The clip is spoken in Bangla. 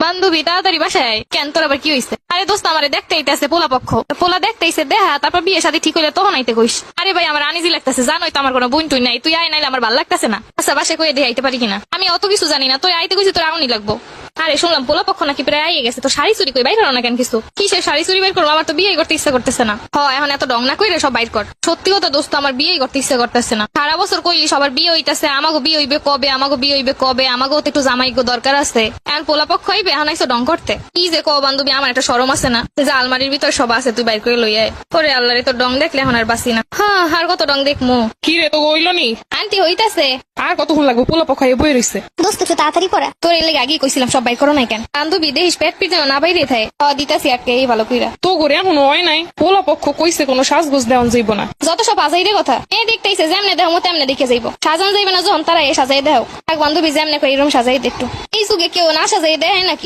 বান্ধবী তাড়াতাড়ি বাসায়। কেন তোর আবার কি হইছে? আরে দোস্ত আমারে দেখতে আইতেছে পোলা পক্ষ। পোলা দেখতে আইছে দেখা, তারপর বিয়ে শাদী ঠিক হইলে তখন আইতে কইস। আরে ভাই আমার আনিজি লাগতেছে, জানোই তো আমার কোনো বোন টুই নাই, তুই আয় নাইলে আমার ভালো লাগতেছে না। আচ্ছা বাসায় কইয়ে দিয়ে আইতে পারি কিনা? আমি অত কিছু জানি না, তুই আইতে কইছি তোর আউনি লাগবো। আরে শুনলাম পোলা পক্ষ নাকি প্রায় আইয়ে গেছে, তো শাড়ি চুরি কই বাইর করো না কেন কিছু? কিসের শাড়ি চুরি বাইর করবো? আমার তো বিয়ে করতে ইচ্ছা করতেছে না। এখন এত ডং না কইরে সব বাইর কর। সত্যি কথা দোস্ত আমার বিয়ে করতে ইচ্ছা করতেছে না। সারা বছর কইলি সবার বিয়ে হইতাছে, আমাকে বিয়ে হইবে কবে, আমাকে বিয়ে হইবে কবে, আমাকেও তো একটু জামাই দরকার আছে। এখন পোলা পক্ষ হইবে, এখন আইসো ডং করতে। কি যে কো বান্ধবী, আমার একটা শরম আছে না যে আলমারির ভিতর সব আছে, তুই বাইর করে লই আয়। ওরে আল্লাহ রে, তোর ডং দেখলে এখন আর বাসি না। আর কত ডং দেখমু। কি রে, তো হইল নি? আন্টি হইতাছে। আর কতক্ষণ লাগবে? পোলা পখাই বই রইছে। দোস্ত একটু তাড়াতাড়ি করা। তোর এর লেগে আগেই কইছিলাম সব বাইর করো নাই কেন? বান্ধবী দেখিস পেট পিট যেন না বাইরে থাকে। দিতাছি আটকে এই ভালো কইরা। তো করে এখন হয় নাই। পোলা পক্ষ কইছে কোনো সাজগোজ দেওয়ান যাইব না। যত সব আজাইরে কথা। দেখতেইছে যেমনে দেহ মতো এমনে দেখে যাইব। সাজান যাইবে না যখন তারা এ সাজাই দেও। এক বান্ধবী যেমনে করে এরকম সাজাই দে একটু। এই যুগে কেউ না সাজাই দেয় নাকি?